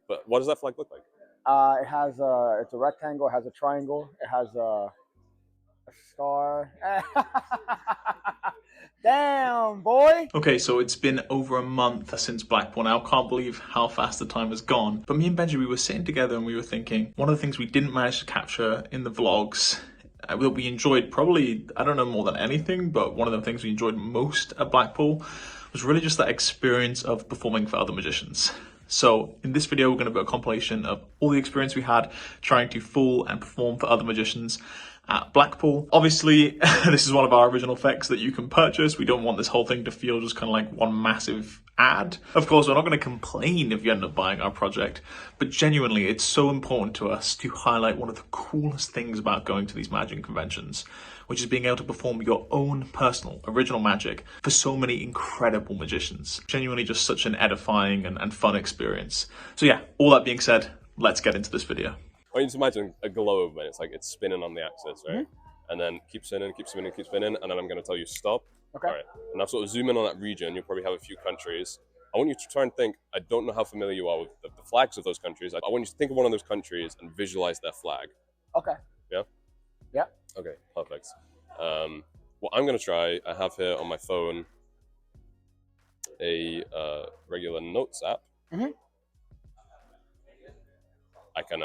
But what does that flag look like? It has it's a rectangle. It has a triangle. It has a star. Damn, boy. Okay, so it's been over a month since Blackpool now. Can't believe how fast the time has gone. But me and Benji, we were sitting together and we were thinking, one of the things we didn't manage to capture in the vlogs that we enjoyed probably, I don't know more than anything, but one of the things we enjoyed most at Blackpool was really just that experience of performing for other magicians. So in this video, we're going to do a compilation of all the experience we had trying to fool and perform for other magicians at Blackpool. Obviously, this is one of our original effects that you can purchase. We don't want this whole thing to feel just kind of like one massive ad. Of course, we're not going to complain if you end up buying our project, but genuinely, it's so important to us to highlight one of the coolest things about going to these magic conventions, which is being able to perform your own personal, original magic for so many incredible magicians. Genuinely just such an edifying and fun experience. So yeah, all that being said, let's get into this video. I want you to imagine a globe, and it's like it's spinning on the axis, right? And then keep spinning, keep spinning, keep spinning, and then I'm going to tell you stop. Okay. All right. And now sort of zoom in on that region. You'll probably have a few countries. I want you to try and think, I don't know how familiar you are with the flags of those countries. I want you to think of one of those countries and visualize their flag. Okay. Yeah? Yeah. Okay, perfect. What I'm going to try, I have here on my phone a regular notes app. I can,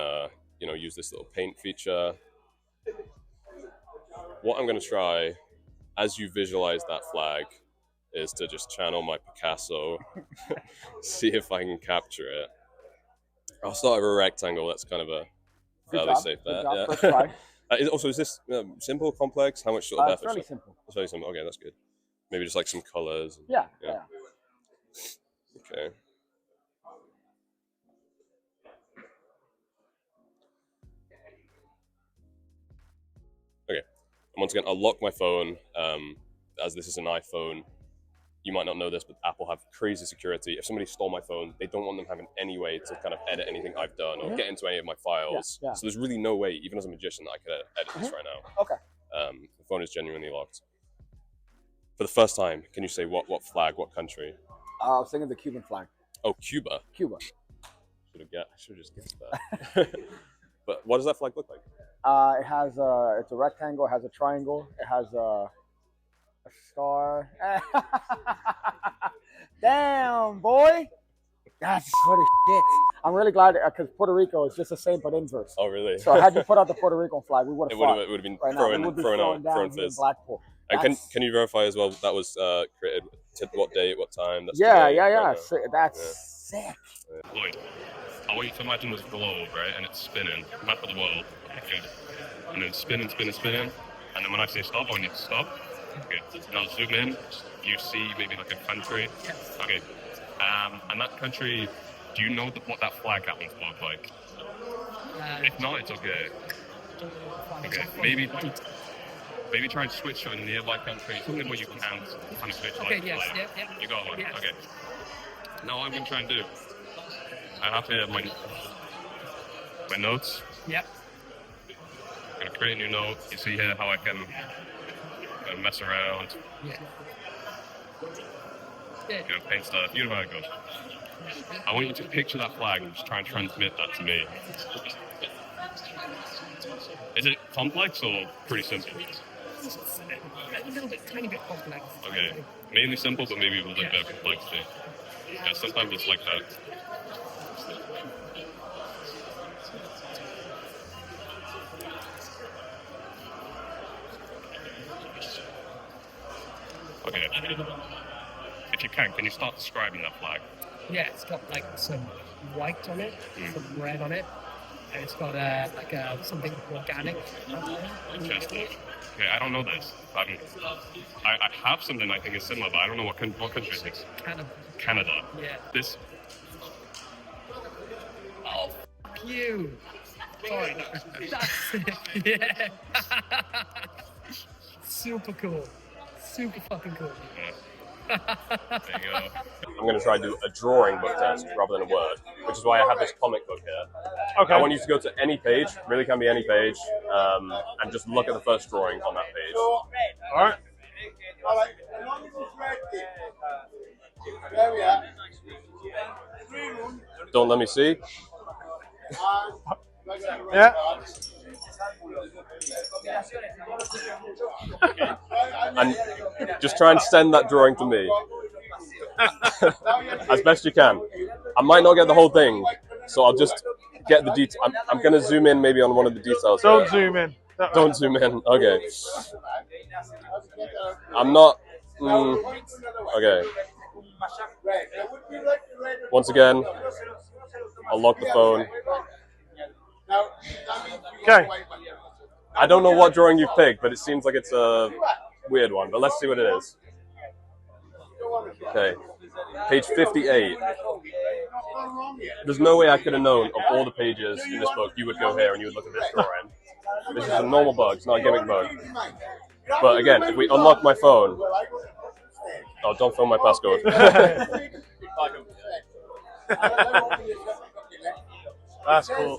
use this little paint feature. What I'm going to try, as you visualize that flag, is to just channel my Picasso, see if I can capture it. I'll start with a rectangle. That's kind of a fairly safe bet. Yeah. First try. Is this simple, complex? How much sort of effort? Fairly simple. It's very simple. Okay, that's good. Maybe just like some colors. Yeah. Okay. Okay. And once again, I'll lock my phone. As this is an iPhone, you might not know this, but Apple have crazy security. If somebody stole my phone, they don't want them having any way to kind of edit anything I've done or get into any of my files. Yeah. So there's really no way, even as a magician, that I could edit this right now. Okay. The phone is genuinely locked. For the first time, can you say what flag, what country? I was thinking the Cuban flag. Oh, Cuba. Cuba. I should have just guessed that. But what does that flag look like? It has it's a rectangle. It has a triangle. It has a star. Damn, boy. That's what shit. I'm really glad because Puerto Rico is just the same but inverse. Oh, really? So had you put out the Puerto Rican flag, we would have fought. It would have been right thrown down here in Blackpool. And can you verify as well that was created? What date? What time? That's yeah. Right That's sick. Lloyd, I want you to imagine this globe, right? And it's spinning, map of the world. Okay. And then spinning. And then when I say stop, I want you to stop. Okay. Now zoom in. You see maybe like a country. Okay. And that country, do you know what that flag happens to look like? If not, it's okay. Okay. Maybe try and switch to a nearby country, something where you can kind of switch. Okay, yes, yeah. You got one. Yes. Okay. Now what I'm going to try and do, I have here my notes. Yep. I'm going to create a new note. You see here how I can mess around. Yeah. Paint stuff. You know how it goes. I want you to picture that flag and just try and transmit that to me. Is it complex or pretty simple? A little bit, tiny bit complex. Okay. Mainly simple, but maybe with a bit of complexity. Yeah, sometimes it's like that. Okay. If you can you start describing that flag? Yeah, it's got like some white on it, some red on it, and it's got something organic. Interesting. Okay, I don't know this. I have something I think is similar, but I don't know what country is this. Canada. Yeah. This. Oh, fuck you. Sorry. Yeah. Super cool. Super fucking cool. Yeah. There you go. I'm going to try to do a drawing book test rather than a word, which is why I have this comic book here. Okay. I want you to go to any page, really can be any page, and just look at the first drawing on that page. All right. Don't let me see. Yeah. And just try and send that drawing to me as best you can. I might not get the whole thing, so I'll just get the detail. I'm going to zoom in maybe on one of the details. Don't here. zoom in. Don't zoom in. Okay. I'm not. Okay. Once again, I'll lock the phone. Okay. I don't know what drawing you've picked, but it seems like it's a weird one. But let's see what it is. Okay. Page 58. There's no way I could have known of all the pages in this book you would go here and you would look at this drawing. This is a normal bug, it's not a gimmick bug. But again, if we unlock my phone... Oh, don't film my passcode. That's cool.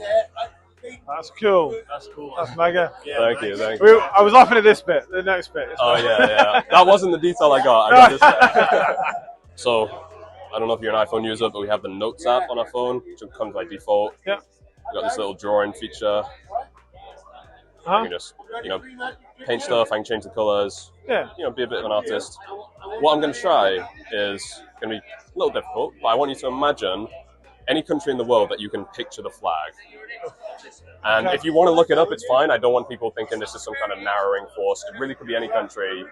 That's cool. That's cool. That's mega. Thank you, thank you. I was laughing at this bit, the next bit. Oh, yeah. That wasn't the detail I got. I got this. So, I don't know if you're an iPhone user, but we have the Notes app on our phone, which comes by default. Yeah. We've got this little drawing feature. I can just, paint stuff, I can change the colors, be a bit of an artist. What I'm going to try is going to be a little difficult, but I want you to imagine any country in the world that you can picture the flag. And if you want to look it up, it's fine. I don't want people thinking this is some kind of narrowing force. It really could be any country.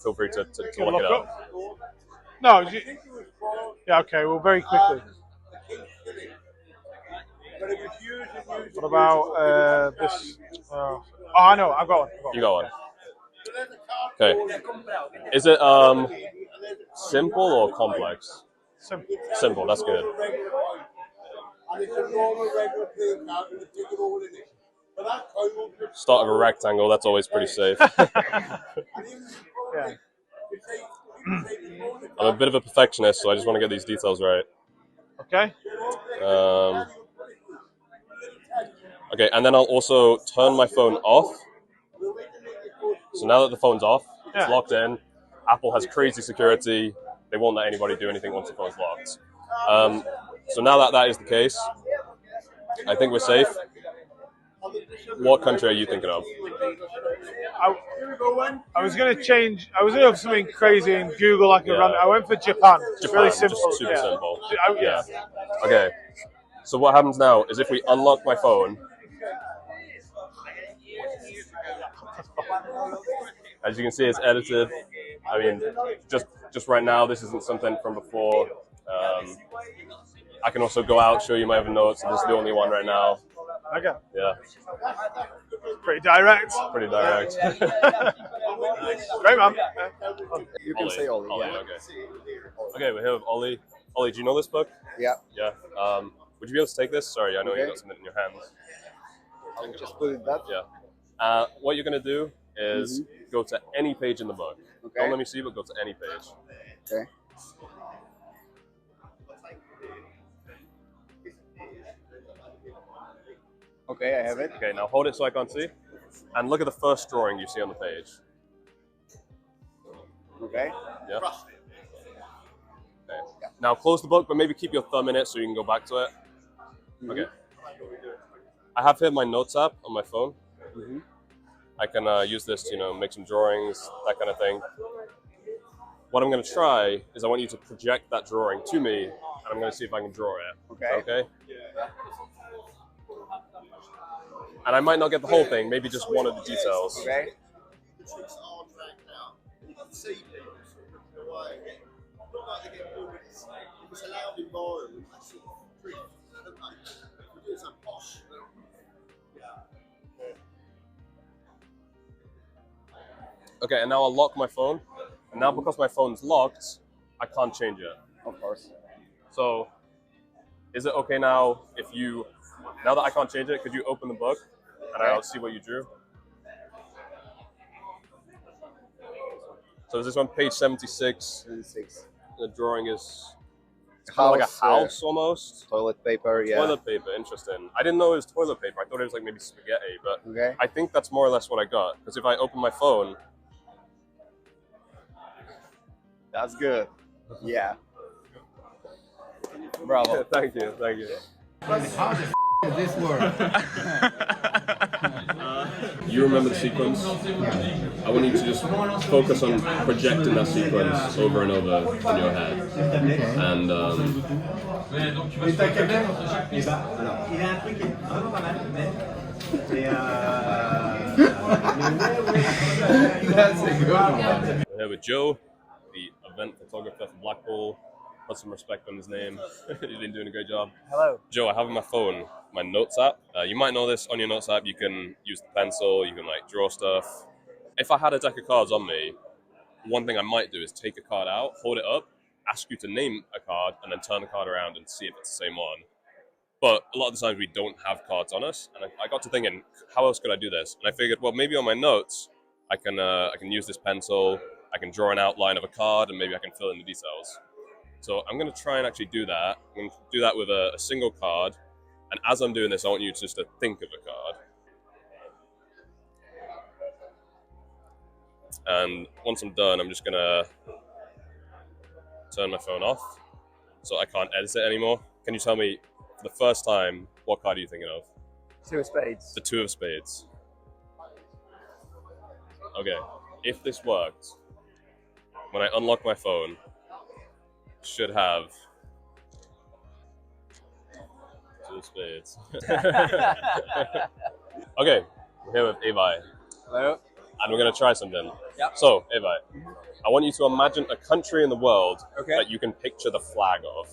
Feel free to look it up. No, yeah, okay, well, very quickly. What about this? Oh, I know, I've got one. You got one. Okay. Is it simple or complex? Simple. Simple, that's good. Start of a rectangle, that's always pretty safe. Yeah. I'm a bit of a perfectionist, so I just want to get these details right. Okay. Okay, and then I'll also turn my phone off. So now that the phone's off, it's locked in. Apple has crazy security. They won't let anybody do anything once the phone's locked. So now that that is the case, I think we're safe. What country are you thinking of? I was going to change. I was going to have something crazy and Google like a random. I went for Japan. Really simple. Just super simple. Yeah. Okay. So what happens now is if we unlock my phone, as you can see, it's edited. I mean, just right now, this isn't something from before. I can also go out, show you my other notes. This is the only one right now. Okay. Yeah. Pretty direct. Pretty direct. Great, man. You can say Ollie. Ollie, Yeah. okay. Okay, we're here with Ollie. Ollie, do you know this book? Yeah. Yeah. Would you be able to take this? Sorry, I know you got something in your hands. I'll just put it that. Yeah. What you're going to do is go to any page in the book. Okay. Don't let me see, but go to any page. Okay. Okay, I have it. Okay, now hold it so I can't see. And look at the first drawing you see on the page. Okay. Yeah? Okay. Now close the book, but maybe keep your thumb in it so you can go back to it. Okay. I have here my Notes app on my phone. I can use this to, make some drawings, that kind of thing. What I'm going to try is I want you to project that drawing to me, and I'm going to see if I can draw it. Okay. Okay? And I might not get the whole thing, maybe just one of the details. Okay. Okay, and now I'll lock my phone. And now because my phone's locked, I can't change it. Of course. So, is it okay now if now that I can't change it, could you open the book and I'll see what you drew? So is this on page 76? 76. The drawing is kind of like a house almost. Toilet paper, yeah. Toilet paper, interesting. I didn't know it was toilet paper. I thought it was like maybe spaghetti, but Okay. I think that's more or less what I got. Because if I open my phone, That's good. Yeah. Bravo. thank you. is this word? You remember the sequence? I want you to just focus on projecting that sequence over and over in your head. And That's a good one. we're here with Joe, the event photographer from Blackpool. Put some respect on his name. He's been doing a great job. Hello. Joe, I have on my phone my notes app. You might know this. On your notes app, you can use the pencil, you can like draw stuff. If I had a deck of cards on me, one thing I might do is take a card out, hold it up, ask you to name a card, and then turn the card around and see if it's the same one. But a lot of the times we don't have cards on us, and I got to thinking, how else could I do this? And I figured, well, maybe on my notes, I can use this pencil, I can draw an outline of a card, and maybe I can fill in the details. So I'm going to try and actually do that. I'm going to do that with a single card. And as I'm doing this, I want you just to think of a card. And once I'm done, I'm just going to turn my phone off so I can't edit it anymore. Can you tell me, for the first time, what card are you thinking of? Two of spades. The two of spades. Okay, if this worked, when I unlock my phone, should have two of spades. Okay, we're here with Avi, Hello. and we're going to try something. Yep. So, Avi, I want you to imagine a country in the world Okay. that you can picture the flag of.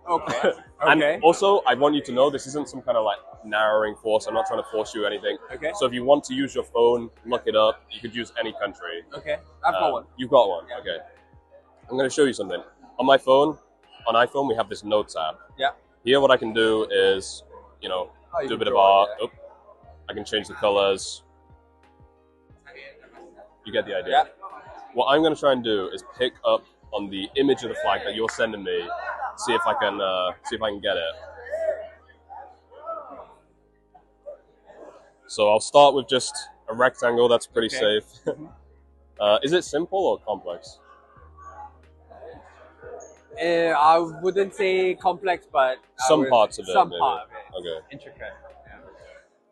Okay. And Okay. also, I want you to know this isn't some kind of like narrowing force. I'm not trying to force you or anything. Okay. So if you want to use your phone, look it up. You could use any country. Okay. I've got one. You've got one. Yeah. Okay. I'm going to show you something. On my phone, on iPhone, we have this Notes app. Yeah. Here, what I can do is, you know, Oh, you do a can bit of draw, art. yeah. Oop. I can change the colors. You get the idea. Yeah. What I'm going to try and do is pick up on the image of the flag that you're sending me. See if I can get it. So I'll start with just a rectangle. That's pretty Okay. safe. Is it simple or complex? I wouldn't say complex, but Some parts of it. Some maybe. part of it. Okay. Intricate. Yeah.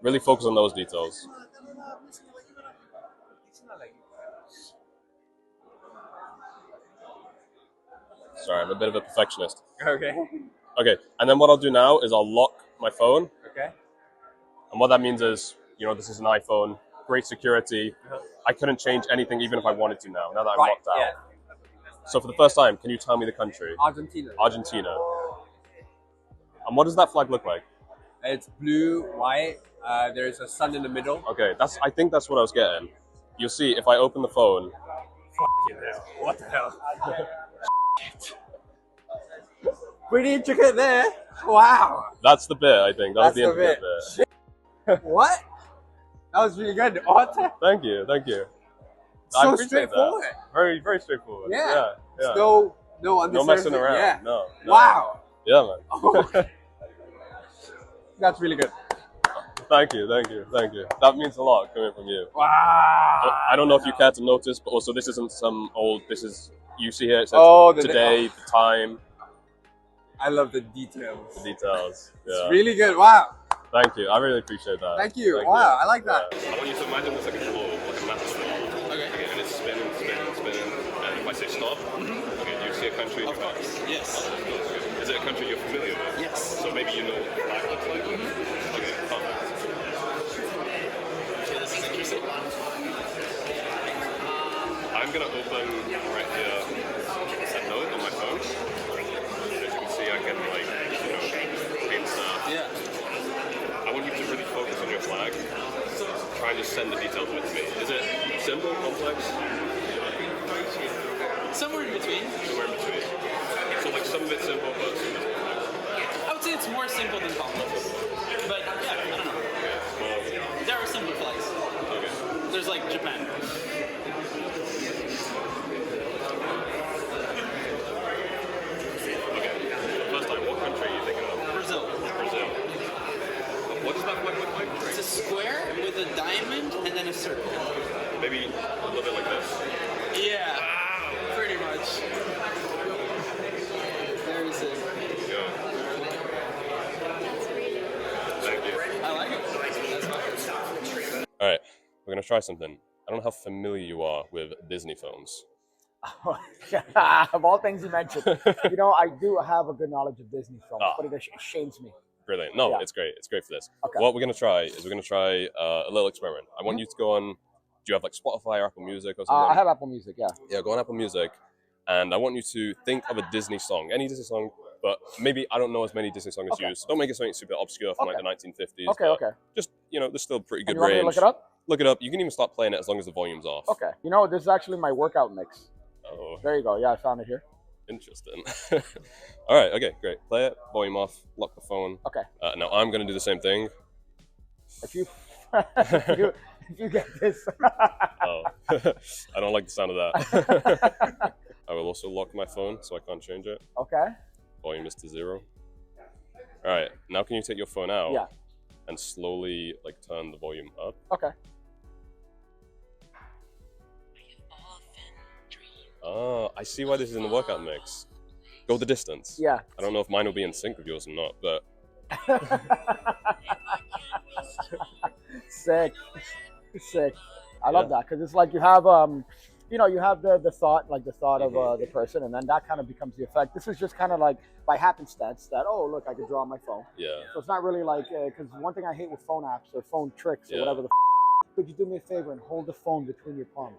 Really focus on those details. Sorry, I'm a bit of a perfectionist. Okay. Okay, and then what I'll do now is I'll lock my phone. Okay. And what that means is, you know, this is an iPhone, great security. I couldn't change anything even if I wanted to now that I'm Right. locked out. Yeah. So for the first time, can you tell me the country? Argentina. Argentina. And what does that flag look like? It's blue, white. There's a sun in the middle. Okay, I think that's what I was getting. You'll see if I open the phone. What the hell? Pretty intricate there. Wow. That's the bit, I think. That was That's the the intricate bit. bit. What? That was really good. What? Thank you, thank you. I So appreciate straightforward. that. Very, very straightforward. Yeah. Yeah. No No unnecessary. messing around. Yeah. No. Wow. Yeah, man. Oh. That's really good. Thank you. That means a lot coming from you. Wow. I don't know if you care to notice, but also this isn't some old. This is you see here. It says Oh, today, the time, I love the details. the details. Yeah. It's really good. Wow. Thank you. I really appreciate that. Thank you. Wow. I like that. I want you to imagine this like a globe, like a map of the world. Okay. And it's spinning. And if I say stop, okay, do you see a country in your head? Yes. Okay. Is it a country you're familiar with? Yes. So maybe you know what the flag looks like? Okay, perfect. Okay, this is interesting. I'm going to open right here a note on my phone. As you can see, I can paint stuff. Yeah. I want you to really focus on your flag. Try and just send the details with me. Is it simple, complex? Somewhere in between. Somewhere in between. So like some of it's simple, but some of it's complex. I would say it's more simple than complex. But yeah, I don't know. Well, There are simple flags. okay. There's like Japan. First time, what country are you thinking of? Brazil. Brazil. What does that flag look like? It's a square with a diamond and then a circle. Maybe a little bit like this. Yeah. Pretty much. There is it. Yeah. I like it. That's fine. All right, we're gonna try something. I don't know how familiar you are with Disney phones. Of all things you mentioned, you know, I do have a good knowledge of Disney films, but it shames me. Brilliant. No, Yeah. it's great. It's great for this. Okay. What we're gonna try is a little experiment. I want you to go on. Do you have like Spotify or Apple Music or something? I have Apple Music, yeah. Yeah, go on Apple Music, and I want you to think of a Disney song, any Disney song, but maybe I don't know as many Disney songs as you, so don't make it something super obscure from like the 1950s. Okay, okay. Just, you know, there's still pretty good You want me range. to look it up? Look it up. You can even start playing it as long as the volume's off. Okay. You know, this is actually my workout mix. Oh, There you go. Yeah, I found it here. interesting. All right, okay, great. Play it, volume off, lock the phone. Okay. Now I'm going to do the same thing. If you if you get this. Oh, I don't like the sound of that. I will also lock my phone so I can't change it. Okay. Volume is to 0. All right, now can you take your phone out Yeah. and slowly like turn the volume up? Okay. Oh, I see why this is in the workout mix. Go the distance. Yeah. I don't know if mine will be in sync with yours or not, but Sick. Sick. I love that because it's like you have you know, you have the thought, like the thought of the person, and then that kind of becomes the effect. This is just kind of like by happenstance that, oh, look, I could draw on my phone. yeah. So it's not really like, because one thing I hate with phone apps or phone tricks or Yeah. whatever could you do me a favor and hold the phone between your palms?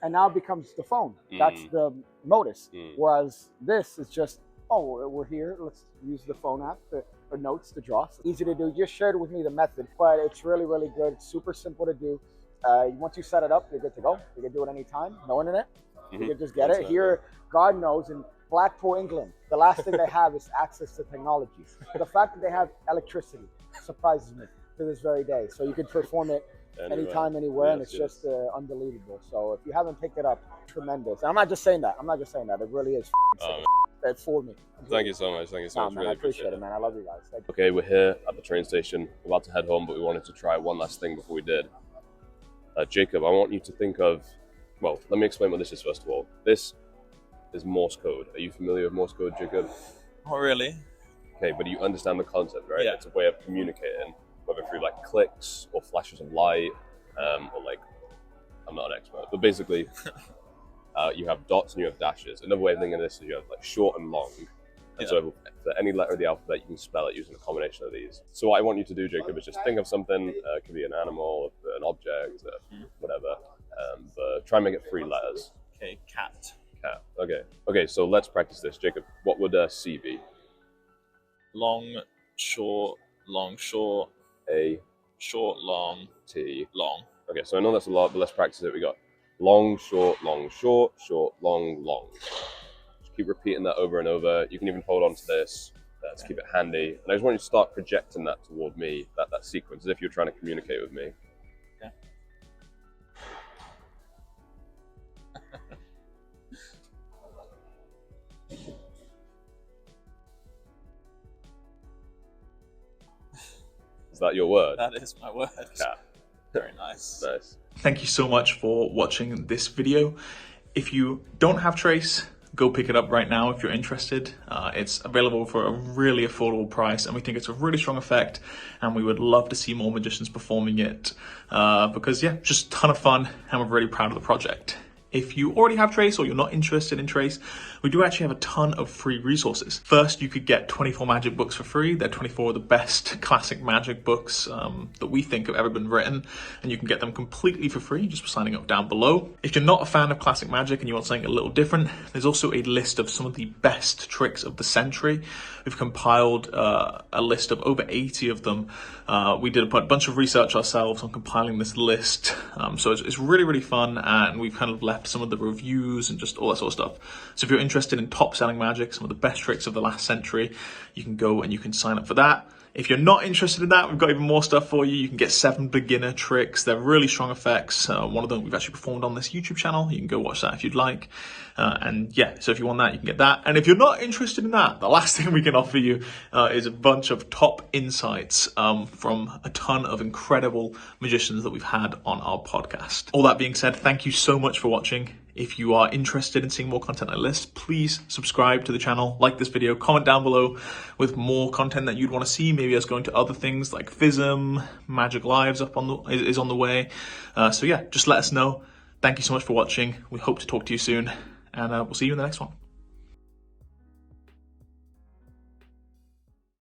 And now it becomes the phone. That's the modus. Whereas this is just, oh, we're here. Let's use the phone app or notes to draw. So easy to do. Just shared with me the method, but it's really, really good. It's super simple to do. Once you set it up, you're good to go. You can do it anytime. No internet. You can just get it. Here, God knows, in Blackpool, England, the last thing they have is access to technology. But the fact that they have electricity surprises me to this very day. So you can perform it anytime, anywhere, and it's just unbelievable. So if you haven't picked it up, tremendous. And I'm not just saying that. It really is sick. It fooled me. Thank you so much. Thank you so much. Man, Really I appreciate it, man. I love you guys. Thank you. Okay, we're here at the train station. We're about to head home, but we wanted to try one last thing before we did. Jacob, I want you to think of, well, let me explain what this is first of all. This is Morse code. Are you familiar with Morse code, Jacob? Not really. Okay, but you understand the concept, right? Yeah. It's a way of communicating, whether through like clicks or flashes of light, or like, I'm not an expert, but basically, you have dots and you have dashes. Another way of thinking of this is you have like short and long. And so for any letter of the alphabet, you can spell it using a combination of these. So what I want you to do, Jacob, is just think of something. It could be an animal, an object, whatever. But try and make it 3 letters. Okay, cat. Cat. Okay. Okay, so let's practice this. Jacob, what would C be? Long, short, A, short, long, T. long. Okay, so I know that's a lot, but let's practice it. We got long, short, short, long, long. Keep repeating that over and over. You can even hold on to this to keep it handy. And I just want you to start projecting that toward me, that sequence, as if you're trying to communicate with me. Yeah. Is that your word? That is my word. Cat. Very nice. Nice. Thank you so much for watching this video. If you don't have Trace, go pick it up right now if you're interested. It's available for a really affordable price, and we think it's a really strong effect, and we would love to see more magicians performing it because, yeah, just a ton of fun, and we're really proud of the project. If you already have Trace or you're not interested in Trace, we do actually have a ton of free resources. First, you could get 24 magic books for free. They're 24 of the best classic magic books that we think have ever been written, and you can get them completely for free just for signing up down below. If you're not a fan of classic magic and you want something a little different, there's also a list of some of the best tricks of the century. We've compiled a list of over 80 of them. We did a bunch of research ourselves on compiling this list, so it's really, really fun, and we've kind of left some of the reviews and just all that sort of stuff. So if you're interested in top-selling magic, some of the best tricks of the last century, you can go and you can sign up for that. If you're not interested in that, we've got even more stuff for you. You can get 7 beginner tricks. They're really strong effects. One of them we've actually performed on this YouTube channel. You can go watch that if you'd like. And yeah, so if you want that, you can get that. And if you're not interested in that, the last thing we can offer you is a bunch of top insights from a ton of incredible magicians that we've had on our podcast. All that being said, thank you so much for watching. If you are interested in seeing more content like this, please subscribe to the channel, like this video, comment down below with more content that you'd want to see. Maybe us going to other things like FISM, Magic Lives is on the way. So yeah, just let us know. Thank you so much for watching. We hope to talk to you soon, and we'll see you in the next one.